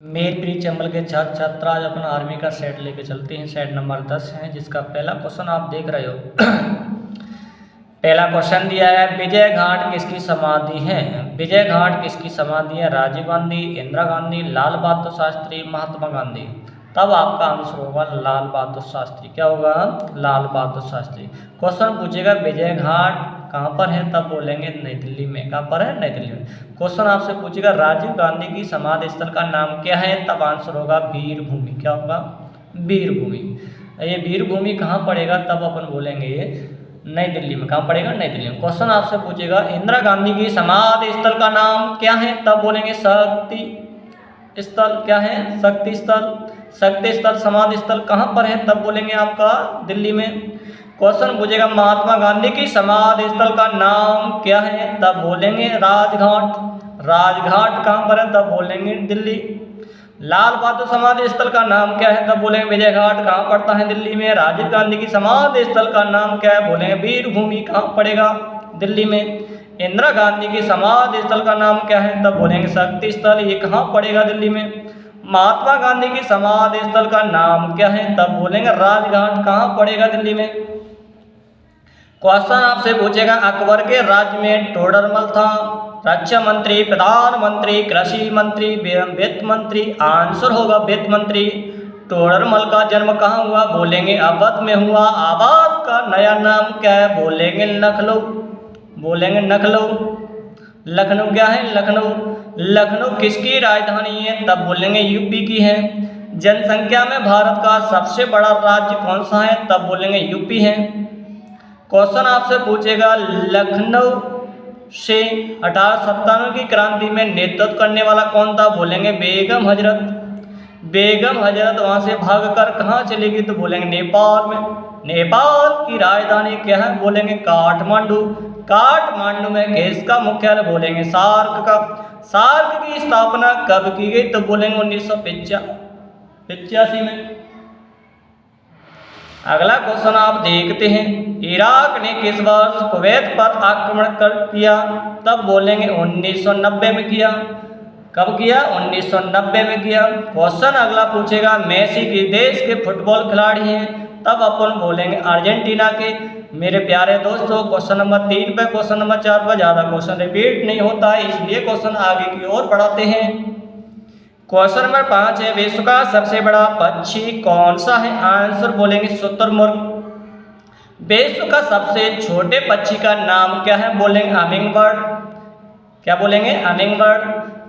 मेरे प्रिय चंबल के छात्र छात्रा आज अपना आर्मी का सेट लेके चलते हैं। सेट नंबर 10 है, जिसका पहला क्वेश्चन आप देख रहे हो। पहला क्वेश्चन दिया है, विजय घाट किसकी समाधि है? विजय घाट किसकी समाधि है? राजीव गांधी, इंदिरा गांधी, लाल बहादुर शास्त्री, महात्मा गांधी। तब आपका आंसर होगा लाल बहादुर शास्त्री। क्या होगा? लाल बहादुर शास्त्री। क्वेश्चन पूछेगा विजय घाट कहाँ पर है? तब बोलेंगे नई दिल्ली में। कहाँ पर है? नई दिल्ली में। क्वेश्चन आपसे पूछेगा राजीव गांधी की समाधि स्थल का नाम क्या है? तब आंसर होगा वीर भूमि। क्या होगा? वीर भूमि। ये वीर भूमि कहाँ पड़ेगा? तब अपन बोलेंगे नई दिल्ली में। कहाँ पड़ेगा? नई दिल्ली में। क्वेश्चन आपसे पूछेगा इंदिरा गांधी की समाधि स्थल का नाम क्या है? तब बोलेंगे शक्ति स्थल। क्या है? शक्ति स्थल। शक्ति स्थल समाधि स्थल कहाँ पर है? तब बोलेंगे आपका दिल्ली में। क्वेश्चन पूछेगा महात्मा गांधी की समाधि स्थल का नाम क्या है? तब बोलेंगे राजघाट। राजघाट कहाँ पर है? तब बोलेंगे दिल्ली। लाल बहादुर समाधि स्थल का नाम क्या है? तब बोलेंगे विजय घाट। कहाँ पड़ता है? दिल्ली में। राजीव गांधी की समाधि स्थल का नाम क्या है? बोलेंगे वीर भूमि। कहाँ पड़ेगा? दिल्ली में। इंदिरा गांधी की समाधि स्थल का नाम क्या है? तब बोलेंगे शक्ति स्थल। ये कहाँ पड़ेगा? दिल्ली में। महात्मा गांधी की समाधि स्थल का नाम क्या है? तब बोलेंगे राजघाट। कहाँ पड़ेगा? दिल्ली में। क्वेश्चन आपसे पूछेगा अकबर के राज्य में टोडरमल था रक्षा मंत्री, प्रधानमंत्री, कृषि मंत्री, वित्त मंत्री। आंसर होगा वित्त मंत्री। टोडरमल का जन्म कहाँ हुआ? बोलेंगे अवध में हुआ। अवध का नया नाम क्या है? बोलेंगे लखनऊ। बोलेंगे लखनऊ। लखनऊ क्या है? लखनऊ। लखनऊ किसकी राजधानी है? तब बोलेंगे यूपी की है। जनसंख्या में भारत का सबसे बड़ा राज्य कौन सा है? तब बोलेंगे यूपी है। क्वेश्चन आपसे पूछेगा लखनऊ से 1897 की क्रांति में नेतृत्व करने वाला कौन था? बोलेंगे बेगम हजरत। बेगम हजरत वहां से भागकर कहाँ चली गई? तो बोलेंगे नेपाल में। नेपाल की राजधानी क्या है? बोलेंगे काठमांडू। काठमांडू में किसका मुख्यालय? बोलेंगे सार्क का। सार्क की स्थापना कब की गई? तो बोलेंगे 1985 में। अगला क्वेश्चन आप देखते हैं, इराक ने किस वर्ष कुवैत पर आक्रमण किया? तब बोलेंगे 1990 में किया। कब किया? 1990 में किया। क्वेश्चन अगला पूछेगा मेसी किस देश के फुटबॉल खिलाड़ी हैं? तब अपन बोलेंगे अर्जेंटीना के। मेरे प्यारे दोस्तों, क्वेश्चन नंबर 3 पे, क्वेश्चन नंबर 4 पर ज़्यादा क्वेश्चन रिपीट नहीं होता है, इसलिए क्वेश्चन आगे की ओर बढ़ाते हैं। क्वेश्चन नंबर 5 है, विश्व का सबसे बड़ा पक्षी कौन सा है? आंसर बोलेंगे शुतुरमुर्ग। विश्व का सबसे छोटे पक्षी का नाम क्या है? बोलेंगे हमिंग बर्ड। क्या बोलेंगे? Humming bird.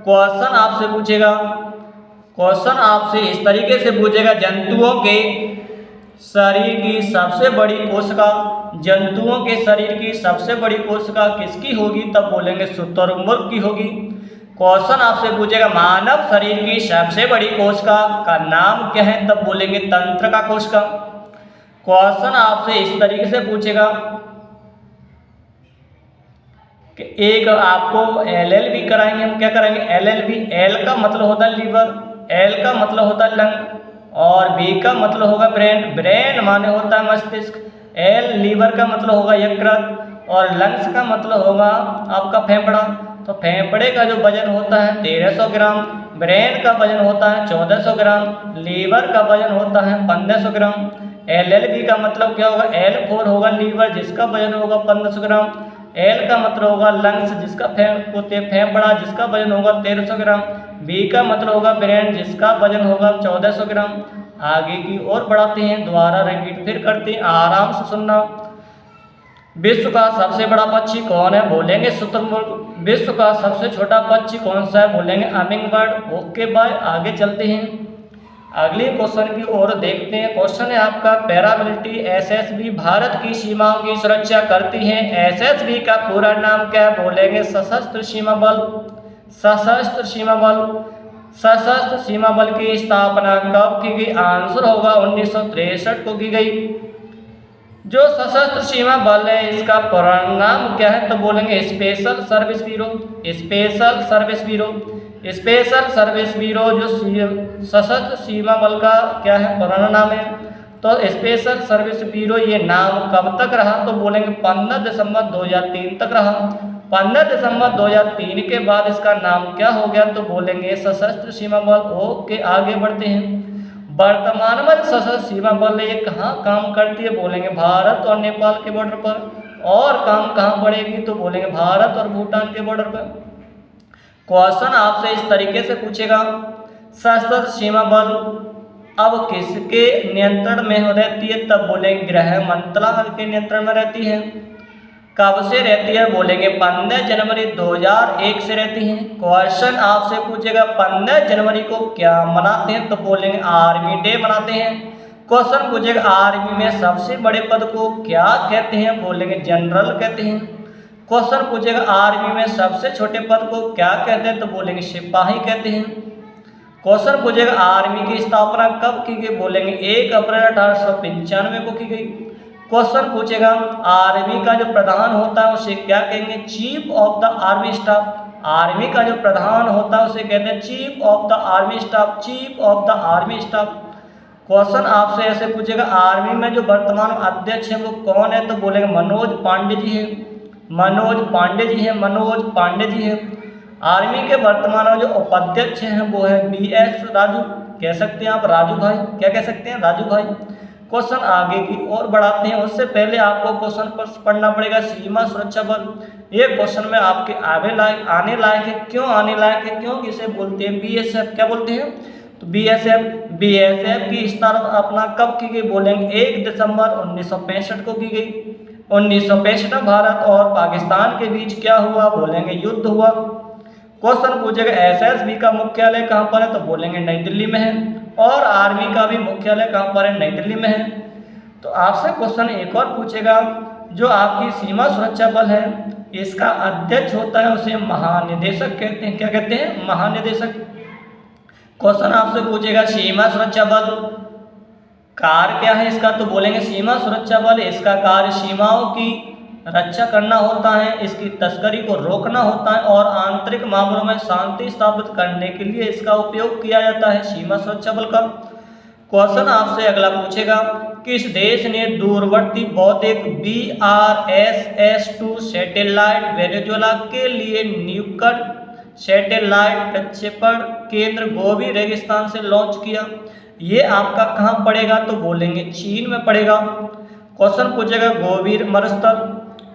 क्वेश्चन आपसे पूछेगा, क्वेश्चन आपसे इस तरीके से पूछेगा जंतुओं के शरीर की सबसे बड़ी कोशिका। जंतुओं के शरीर की सबसे बड़ी कोशिका किसकी होगी? तब बोलेंगे शुतुरमुर्ग की होगी। क्वेश्चन आपसे पूछेगा मानव शरीर की सबसे बड़ी कोशिका का नाम क्या है? तब बोलेंगे तंत्रिका कोशिका। क्वेश्चन आपसे इस तरीके से पूछेगा कि एक आपको LLB कराएंगे, हम क्या कराएंगे? LLB। L का मतलब होता है लीवर, L का मतलब होता है लंग और B का मतलब होगा ब्रेन। ब्रेन माने होता है मस्तिष्क। L लीवर का मतलब होगा यकृत और लंग्स का मतलब होगा आपका फेफड़ा। तो फेफड़े का जो वजन होता है 1300 ग्राम, ब्रेन का वजन होता है 1400 ग्राम, लीवर का वजन होता है 1500 ग्राम। LLB का मतलब क्या होगा? L4 होगा लीवर, जिसका वजन होगा 1500 ग्राम। L का मतलब होगा लंग्स, जिसका फेफड़ा, जिसका वजन होगा 1300 ग्राम। B का मतलब होगा ब्रेन, जिसका वजन होगा 1400 ग्राम। आगे की ओर बढ़ाते हैं, दोबारा रिपीट फिर करते हैं, आराम से सुनना। विश्व का सबसे बड़ा पक्षी कौन है? बोलेंगे शुतुरमुर्ग। विश्व का सबसे छोटा पक्षी कौन सा है? बोलेंगे हमिंग बर्ड। ओके बाय, आगे चलते हैं, अगले क्वेश्चन की ओर देखते हैं। क्वेश्चन है आपका पैरामिलिट्री SSB भारत की सीमाओं की सुरक्षा करती है। SSB का पूरा नाम क्या है? बोलेंगे सशस्त्र सीमा बल। सशस्त्र सीमा बल। सशस्त्र सीमा बल की स्थापना कब की गई? आंसर होगा 1963 को की गई। जो सशस्त्र सीमा बल है इसका पूरा नाम क्या है? तो बोलेंगे special service bureau. Special service bureau. Special service bureau जो सशस्त्र सीमा बल का क्या है? पुराना नाम है। तो स्पेशल सर्विस ब्यूरो ये नाम कब तक रहा? तो बोलेंगे 15 दिसंबर 2003 तक रहा। 15 दिसंबर 2003 के बाद इसका नाम क्या हो गया, तो बोलेंगे सशस्त्र सीमा बल। ओके, आगे बढ़ते हैं। वर्तमान में सशस्त्र सीमा बल ये कहाँ काम करती है, बोलेंगे भारत और नेपाल के बॉर्डर पर। और काम कहाँ पड़ेगी, तो बोलेंगे भारत और भूटान के बॉर्डर पर। क्वेश्चन आपसे इस तरीके से पूछेगा, सशस्त्र सीमा बल अब किसके नियंत्रण में रहती है, तब बोलेंगे गृह मंत्रालय के नियंत्रण में रहती है। कब से रहती है, बोलेंगे 15 जनवरी 2001 से रहती है। क्वेश्चन आपसे पूछेगा 15 जनवरी को क्या मनाते हैं, तो बोलेंगे आर्मी डे मनाते हैं। क्वेश्चन पूछेगा आर्मी में सबसे बड़े पद को क्या कहते हैं, बोलेंगे जनरल कहते हैं। क्वेश्चन पूछेगा आर्मी में सबसे छोटे पद को क्या कहते हैं, तो बोलेंगे सिपाही कहते हैं। क्वेश्चन पूछेगा आर्मी की स्थापना कब की गई, बोलेंगे 1 अप्रैल 1895 को की गई। क्वेश्चन पूछेगा आर्मी का जो प्रधान होता है उसे क्या कहेंगे, chief of the army staff. Army का जो प्रधान होता है उसे कहते हैं chief of the army staff, chief of the army staff. Question आपसे ऐसे पूछेगा आर्मी में जो वर्तमान अध्यक्ष है वो कौन है, तो बोलेंगे मनोज पांडे जी है, मनोज पांडे जी है, मनोज पांडे जी है। आर्मी के वर्तमान जो उपाध्यक्ष हैं वो है BS राजू, कह सकते हैं आप राजू भाई, क्या कह सकते हैं, राजू भाई। क्वेश्चन आगे की ओर बढ़ाते हैं, उससे पहले आपको क्वेश्चन पर पढ़ना पड़ेगा सीमा सुरक्षा बल। ये क्वेश्चन में आपके आने लायक है। क्यों आने लायक है, क्योंकि इसे बोलते हैं BSF, क्या बोलते हैं, तो BSF की स्थापना कब की गई, बोलेंगे 1 दिसंबर 1965 को की गई। 1965 में भारत और पाकिस्तान के बीच क्या हुआ, बोलेंगे युद्ध हुआ। क्वेश्चन पूछेगा SSB का मुख्यालय कहाँ पर है, तो बोलेंगे नई दिल्ली में है। और आर्मी का भी मुख्यालय कहाँ पर है, नई दिल्ली में है। तो आपसे क्वेश्चन एक और पूछेगा, जो आपकी सीमा सुरक्षा बल है इसका अध्यक्ष होता है उसे महानिदेशक कहते हैं, क्या कहते हैं, महानिदेशक। क्वेश्चन आपसे पूछेगा सीमा सुरक्षा बल कार्य क्या है इसका, तो बोलेंगे सीमा सुरक्षा बल इसका कार्य सीमाओं की रक्षा करना होता है, इसकी तस्करी को रोकना होता है और आंतरिक मामलों में शांति स्थापित करने के लिए इसका उपयोग किया जाता है, सीमा सुरक्षा बल का। क्वेश्चन आपसे अगला पूछेगा, किस देश ने दूरवर्ती भौतिक BRSS-2 सैटेलाइट वेनेजुएला के लिए नियुक्त सैटेलाइट प्रक्षेपण केंद्र गोबी रेगिस्तान से लॉन्च किया। ये आपका कहाँ पड़ेगा, तो बोलेंगे चीन में पड़ेगा। क्वेश्चन पूछेगा गोबी मरुस्थल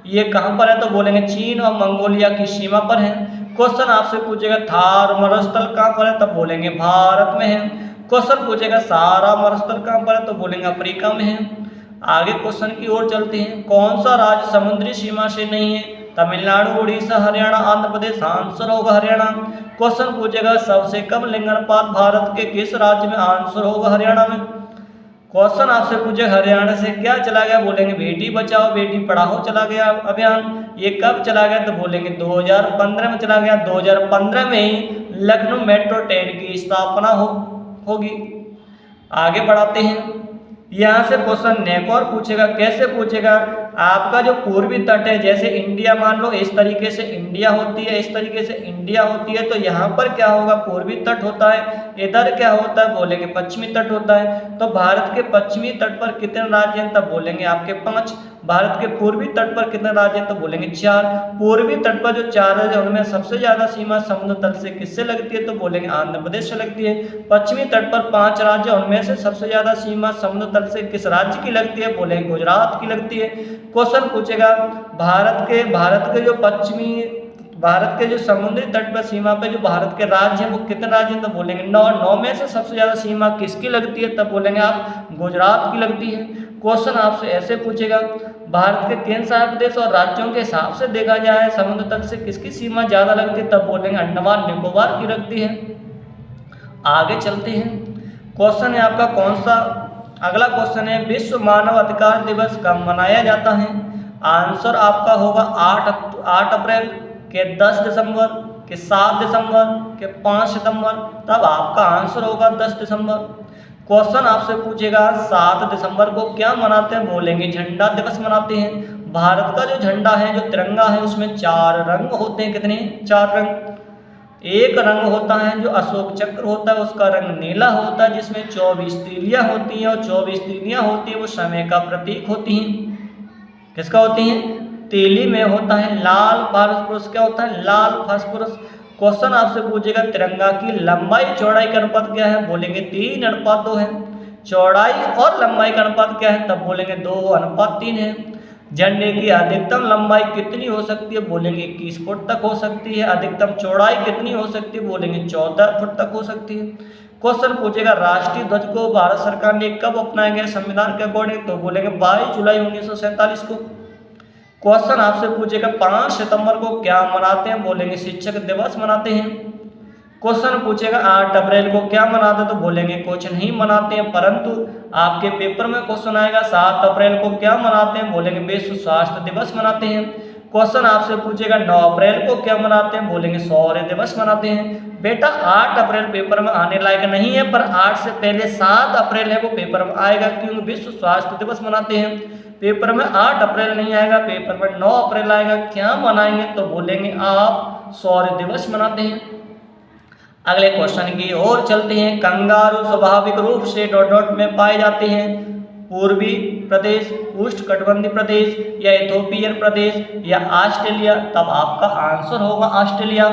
ये कहाँ पर है, तो बोलेंगे चीन और मंगोलिया की सीमा पर है। क्वेश्चन आपसे पूछेगा थार मरुस्थल कहाँ पर है, तब बोलेंगे भारत में है। क्वेश्चन पूछेगा सारा मरुस्थल कहाँ पर है, तो बोलेंगे अफ्रीका में है। आगे क्वेश्चन की ओर चलते हैं, कौन सा राज्य समुद्री सीमा से नहीं है, तमिलनाडु, उड़ीसा, हरियाणा, आंध्र प्रदेश, आंसर होगा हरियाणा। क्वेश्चन पूछेगा सबसे कम लिंगानुपात भारत के किस राज्य में, आंसर होगा हरियाणा में। क्वेश्चन आपसे पूछे हरियाणा से क्या चला गया, बोलेंगे बेटी बचाओ बेटी पढ़ाओ चला गया अभियान। ये कब चला गया, तो बोलेंगे 2015 में चला गया। 2015 में ही लखनऊ मेट्रो ट्रेन की स्थापना होगी। आगे बढ़ाते हैं, यहाँ से क्वेश्चन एक और पूछेगा, कैसे पूछेगा, आपका जो पूर्वी तट है जैसे इंडिया मान लो इस तरीके से इंडिया होती है, इस तरीके से इंडिया होती है, तो यहाँ पर क्या होगा पूर्वी तट होता है, इधर क्या होता है, बोलेंगे पश्चिमी तट होता है। तो भारत के पश्चिमी तट पर कितने राज्य हैं, तब बोलेंगे आपके 5। भारत के पूर्वी तट पर कितने राज्य हैं, तो बोलेंगे 4। पूर्वी तट पर जो 4 राज्य उनमें सबसे ज्यादा सीमा समुद्र तल से किससे लगती है, तो बोलेंगे आंध्र प्रदेश से लगती है। पश्चिमी तट पर 5 राज्य उनमें से सबसे ज्यादा सीमा समुद्र तल से किस राज्य की लगती है, बोलेंगे गुजरात की लगती है। क्वेश्चन पूछेगा भारत के जो समुद्री तट पर सीमा पे जो भारत के राज्य हैं वो कितने राज्य हैं, तो बोलेंगे 9 में से सबसे ज्यादा सीमा किसकी लगती है, तब बोलेंगे आप गुजरात की लगती है। क्वेश्चन आपसे ऐसे पूछेगा, भारत के केंद्र शासित प्रदेश और राज्यों के हिसाब से देखा जाए समुद्र तट से किसकी सीमा ज्यादा लगती है, तब बोलेंगे अंडमान निकोबार की लगती है। आगे चलते हैं, क्वेश्चन है आपका कौन सा, अगला क्वेश्चन है विश्व मानव अधिकार दिवस कब मनाया जाता है। आंसर आपका होगा 8 अप्रैल के 10 दिसंबर के 7 दिसंबर के 5 सितंबर, तब आपका आंसर होगा 10 दिसंबर। क्वेश्चन आपसे पूछेगा 7 दिसंबर को क्या मनाते हैं, बोलेंगे झंडा दिवस मनाते हैं। भारत का जो झंडा है जो तिरंगा है उसमें 4 रंग होते हैं, कितने, 4 रंग। एक रंग होता है जो अशोक चक्र होता है उसका रंग नीला होता है जिसमें 24 तीलियां होती हैं और 24 तीलियां होती हैं वो समय का प्रतीक होती हैं। किसका होती हैं, तेली में होता है लाल फास्फोरस। क्या होता है? लाल फास्फोरस। क्वेश्चन आपसे पूछेगा तिरंगा की लंबाई चौड़ाई का अनुपात क्या है? बोलेंगे 3:2 है। चौड़ाई और लंबाई का अनुपात क्या है? तब बोलेंगे 2:3 है। झंडे की अधिकतम लंबाई कितनी हो सकती है? बोलेंगे 21 फुट तक हो सकती है। अधिकतम चौड़ाई कितनी हो सकती है? बोलेंगे 14 फुट तक हो सकती है। क्वेश्चन पूछेगा राष्ट्रीय ध्वज को भारत सरकार ने कब अपनाया गया संविधान के अकॉर्डिंग? तो बोलेंगे 22 जुलाई 1947 को। क्वेश्चन आपसे पूछेगा 5 सितंबर को क्या मनाते हैं? बोलेंगे शिक्षक दिवस मनाते हैं। क्वेश्चन पूछेगा 8 अप्रैल को क्या मनाते हैं? तो बोलेंगे कुछ नहीं मनाते हैं। परंतु आपके पेपर में क्वेश्चन आएगा 7 अप्रैल को क्या मनाते हैं? बोलेंगे विश्व स्वास्थ्य दिवस मनाते हैं। क्वेश्चन आपसे पूछेगा 9 अप्रैल को क्या मनाते हैं? बोलेंगे शौर्य दिवस मनाते हैं। बेटा 8 अप्रैल पेपर में आने लायक नहीं है, पर 8 से पहले 7 अप्रैल है वो पेपर में आएगा, क्योंकि विश्व स्वास्थ्य दिवस मनाते हैं। पेपर में 8 अप्रैल नहीं आएगा, पेपर में 9 अप्रैल आएगा। क्या मनाएंगे? तो बोलेंगे आप शौर्य दिवस मनाते हैं। अगले क्वेश्चन की ओर चलते हैं। कंगारू स्वाभाविक रूप से डॉट डॉट में पाए जाते हैं पूर्वी प्रदेश, उष्णकटिबंधीय प्रदेश या इथोपियन प्रदेश या ऑस्ट्रेलिया। तब आपका आंसर होगा ऑस्ट्रेलिया।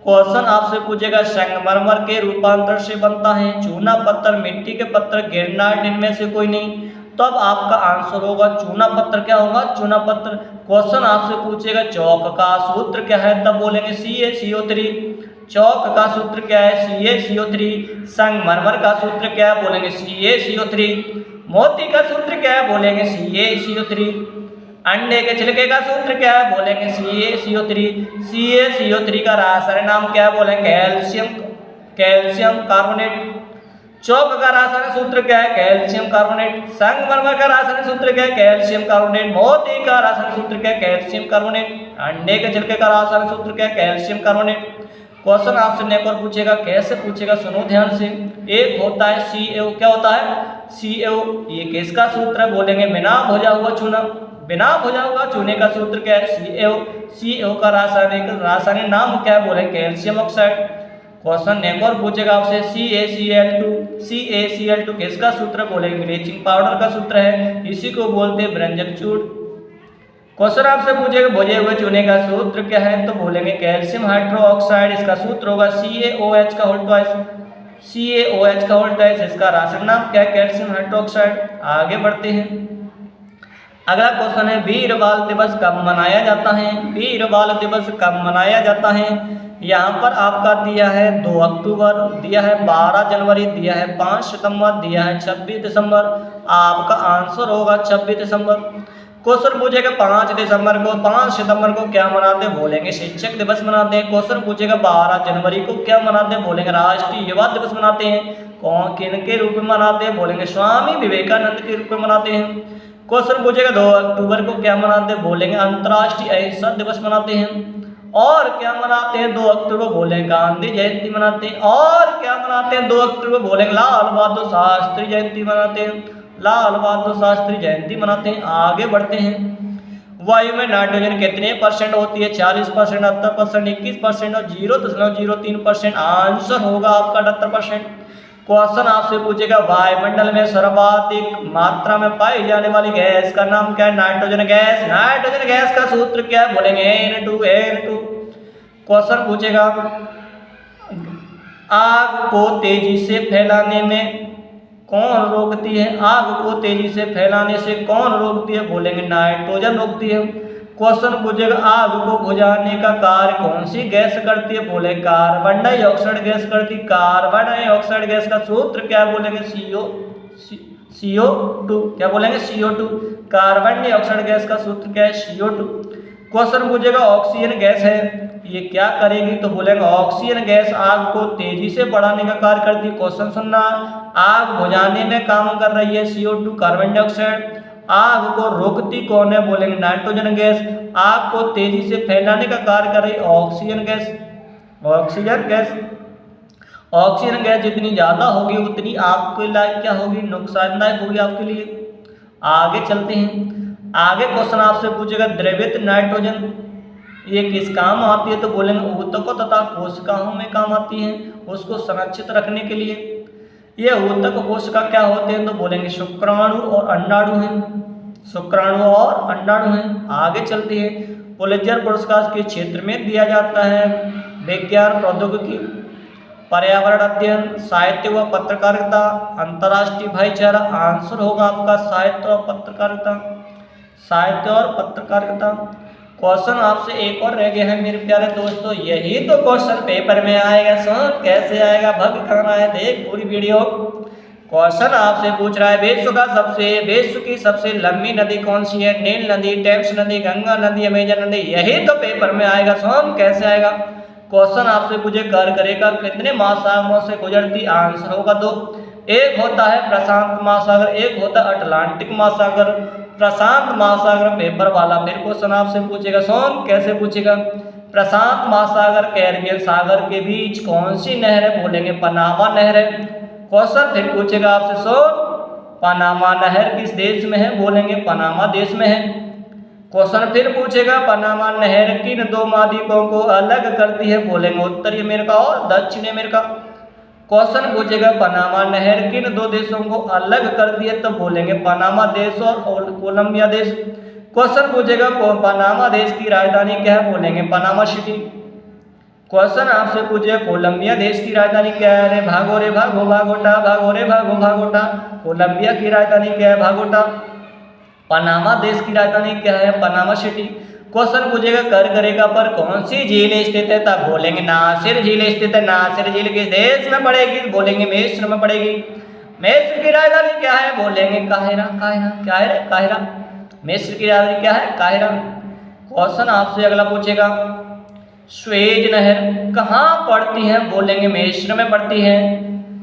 क्वेश्चन आपसे पूछेगा संगमरमर के रूपांतर से बनता है चूना पत्थर, मिट्टी के पत्थर, गिरनाट, इनमें से कोई नहीं। तब आपका आंसर होगा चूना पत्थर। क्या होगा? चूना पत्थर। क्वेश्चन आपसे पूछेगा चौक का सूत्र क्या है? तब बोलेंगे CaCO3। चौक का सूत्र क्या है? CaCO3। संगमरमर का सूत्र क्या है? बोलेंगे CaCO3। मोती का सूत्र क्या है? बोलेंगे CaCO3। अंडे के छिलके का सूत्र क्या है? बोलेंगे CaCO3। CaCO3 का रासायनिक नाम क्या है? बोलेंगे कैल्शियम कार्बोनेट। चौक का रासायनिक सूत्र क्या है? Calcium carbonate. संगमरमर का रासायनिक सूत्र क्या है? Calcium carbonate. मोती का रासायनिक सूत्र क्या है? Calcium carbonate. अंडे के छिलके का रासायनिक सूत्र क्या है? Calcium carbonate. क्वेश्चन आपसे नेक और पूछेगा, कैसे पूछेगा सुनो ध्यान से। एक होता है CaO। क्या होता है? CaO। ये किसका सूत्र है? बोलेंगे बिना भुजा हुआ चूना। बिना भुजा हुआ चूने का सूत्र क्या है? CaO। CaO का रासायनिक नाम क्या है? बोलेंगे कैल्शियम ऑक्साइड। क्वेश्चन नेक और पूछेगा आपसे CaCl2। CaCl2 किसका सूत्र? बोलेंगे ब्लीचिंग पाउडर का सूत्र है, इसी को बोलते हैं व्यंजक चूड़। क्वेश्चन आपसे पूछेगा भुजे हुए चूने का सूत्र क्या है? तो बोलेंगे कैल्शियम हाइड्रोक्साइड। इसका सूत्र होगा CaOH का होल ट्वाइस। CaOH का होल ट्वाइस। इसका रासायनिक नाम क्या है? Calcium hydroxide. आगे बढ़ते हैं। अगला क्वेश्चन है वीर बाल दिवस कब मनाया जाता है? वीर बाल दिवस कब मनाया जाता है? यहाँ पर आपका दिया है 2 अक्टूबर, दिया है 12 जनवरी, दिया है 5 सितंबर, दिया है 26 दिसंबर। आपका आंसर होगा 26 दिसंबर। क्वेश्चन पूछेगा 5 दिसंबर को, 5 सितंबर को क्या मनाते हैं? बोलेंगे शिक्षक दिवस मनाते हैं। क्वेश्चन पूछेगा 12 जनवरी को क्या मनाते हैं? बोलेंगे राष्ट्रीय युवा दिवस मनाते हैं। कौन किन के रूप में मनाते हैं? बोलेंगे स्वामी विवेकानंद के रूप में मनाते हैं। क्वेश्चन पूछेगा 2 अक्टूबर को क्या मनाते हैं? बोलेंगे अंतर्राष्ट्रीय अहिंसा दिवस मनाते हैं। और क्या मनाते हैं 2 अक्टूबर? बोलेंगे गांधी जयंती मनाते हैं। और क्या मनाते हैं 2 अक्टूबर? बोलेंगे लाल बहादुर शास्त्री जयंती मनाते हैं। लाल बहादुर शास्त्री जयंती मनाते हैं। आगे बढ़ते हैं। वायु में नाइट्रोजन कितने % होती है? 40%, 78%, 21% और 0.03%। आंसर होगा आपका 78%। क्वेश्चन आपसे पूछेगा वायुमंडल में सर्वाधिक मात्रा में पाई जाने वाली गैस का नाम क्या है? Nitrogen gas. नाइट्रोजन गैस का सूत्र क्या है? बोलेंगे N2N2। क्वेश्चन पूछेगा आग को तेजी से फैलाने में कौन रोकती है? आग को तेजी से फैलाने से कौन रोकती है? बोलेंगे नाइट्रोजन रोकती है। क्वेश्चन पूछेगा आग को बुझाने का कार्य कौन सी गैस करती है? बोले कार्बन डाइऑक्साइड गैस करती। कार्बन डाइऑक्साइड गैस का सूत्र क्या है? बोलेंगे CO2। क्या बोलेंगे? CO2। कार्बन डाइऑक्साइड गैस का सूत्र क्या है? CO2। क्वेश्चन पूछेगा ऑक्सीजन गैस है, ये क्या करेगी? तो बोलेंगे ऑक्सीजन गैस आग को तेजी से बढ़ाने का कार्य करती है। क्वेश्चन सुनना, आग बुझाने में काम कर रही है CO2 कार्बन डाइऑक्साइड। आग को रोकती कौन है? बोलेंगे नाइट्रोजन गैस। आग को तेजी से फैलाने का कार्य कर रही oxygen gas. Oxygen gas. Oxygen gas जितनी ज़्यादा होगी उतनी आपके लायक क्या होगी? नुकसानदायक होगी आपके लिए। आगे चलते हैं। आगे क्वेश्चन आपसे पूछेगा द्रवित नाइट्रोजन ये किस काम आती है? तो बोलेंगे ऊतकों तथा कोशिकाओं में काम आती है, उसको संरक्षित रखने के लिए। ये ऊतक कोशिका क्या होते हैं? तो बोलेंगे शुक्राणु और अंडाणु हैं। शुक्राणु और अंडाणु हैं। आगे चलती है। पुलित्जर पुरस्कार किस क्षेत्र में दिया जाता है? विज्ञान, प्रौद्योगिकी, पर्यावरण अध्ययन, साहित्य व पत्रकारिता, अंतर्राष्ट्रीय भाईचारा। आंसर होगा आपका साहित्य और पत्रकारिता। साहित्य और पत्रकारिता। क्वेश्चन आपसे एक और रह गया है मेरे प्यारे दोस्तों, यही तो क्वेश्चन पेपर में आएगा। सुन कैसे आएगा, भग कहना है, देख पूरी वीडियो। क्वेश्चन आपसे पूछ रहा है विश्व की सबसे लंबी नदी कौन सी है? नील नदी, टेम्स नदी, गंगा नदी, अमेजन नदी। यही तो पेपर में आएगा। सुन कैसे आएगा। क्वेश्चन आपसे पूछे कर्क रेखा कितने महासागरों से गुजरती? आंसर होगा 2। एक होता है प्रशांत महासागर, एक होता है अटलांटिक महासागर। प्रशांत महासागर पेपर वाला फिर क्वेश्चन आपसे पूछेगा। सुन कैसे पूछेगा। प्रशांत महासागर कैरिबियन सागर के बीच कौन सी नहर है? बोलेंगे पनामा नहर है। क्वेश्चन फिर पूछेगा आपसे। सुन पनामा नहर किस देश में है? बोलेंगे पनामा देश में है। क्वेश्चन फिर पूछेगा पनामा नहर किन 2 महाद्वीपों को अलग करती है? बोलेंगे उत्तरी अमेरिका और दक्षिणी अमेरिका। क्वेश्चन पूछेगा पनामा नहर किन 2 देशों को अलग करती है? तो बोलेंगे पनामा देश और कोलंबिया देश। क्वेश्चन पूछेगा पनामा देश की राजधानी क्या है? बोलेंगे पनामा सिटी। क्वेश्चन आपसे पूछेगा कोलंबिया देश की राजधानी क्या है? रे भागो रे भागो भागोटा, भागो रे भागो भागोटा। कोलंबिया की राजधानी क्या है? भागोटा। पनामा देश की राजधानी क्या है? Panama city. क्वेश्चन पूछेगा कर्क रेखा पर कौन सी झील स्थित है? तब बोलेंगे नासिर झील स्थित है। नासिर झील किस देश में पड़ेगी? बोलेंगे मिस्र में पड़ेगी। मिस्र की राजधानी क्या है? बोलेंगे काहिरा। काहिरा क्या है? काहिरा। मिस्र की राजधानी क्या है? काहिरा। क्वेश्चन आपसे अगला पूछेगा स्वेज नहर कहाँ पड़ती है? बोलेंगे मिस्र में पड़ती है।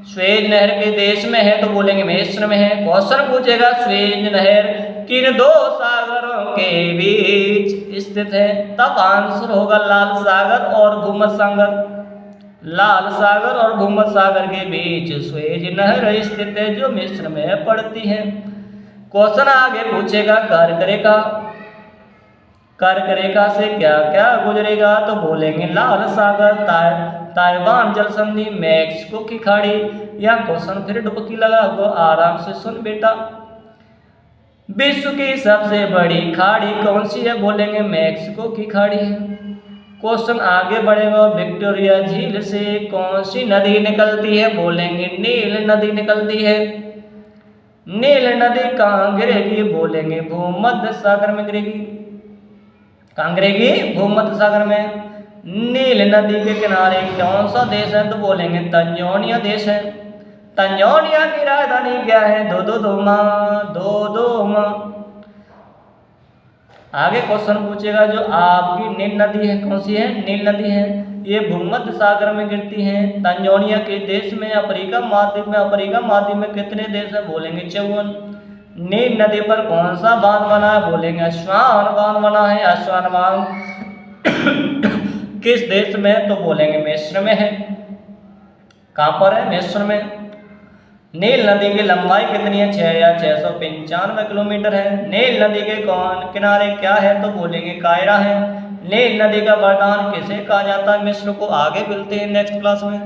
स्वेज नहर के देश में है? तो बोलेंगे मिस्र में है। क्वेश्चन पूछेगा स्वेज नहर किन 2 सागरों के बीच स्थित है? तब आंसर होगा लाल सागर और भूमध्य सागर। लाल सागर और भूमध्य सागर के बीच स्वेज नहर स्थित है जो मिस्र में पड़ती है। क्वेश्चन आगे पूछेगा कर्क रेखा। कर्क रेखा से क्या क्या गुजरेगा? तो बोलेंगे लाल सागर, ताइवान जल संधि, मैक्सिको की खाड़ी। या क्वेश्चन फिर डुबकी लगा हुआ, आराम से सुन बेटा। विश्व की सबसे बड़ी खाड़ी कौन सी है? बोलेंगे मैक्सिको की खाड़ी है। क्वेश्चन आगे बढ़ेगा विक्टोरिया झील से कौन सी नदी निकलती है? बोलेंगे नील नदी निकलती है। नील नदी कहाँ गिरेगी? बोलेंगे भूमध्य सागर में गिरेगी। कहाँ गिरेगी? भूमध्य सागर में। नील नदी के किनारे कौन सा देश है? तो बोलेंगे तंजानिया देश है। तंजानिया की राजधानी क्या है? दोदोमा। आगे क्वेश्चन पूछेगा जो आपकी नील नदी है कौन सी है? नील नदी है। ये भूमध्य सागर में गिरती है। तंजानिया के देश में अफ्रीका महाद्वीप में कितने देश है? बोलेंगे 54। नील नदी पर कौन सा बांध बना है? बोलेंगे अस्वान बांध बना है। अस्वान बांध किस देश में? तो बोलेंगे मिस्र में है। कहाँ पर है? मिस्र में। नील नदी की लंबाई कितनी है? 6,695 किलोमीटर है। नील नदी के किनारे क्या है? तो बोलेंगे कायरा है। नील नदी का वरदान किसे कहा जाता है? मिस्र को। आगे मिलते हैं नेक्स्ट क्लास में।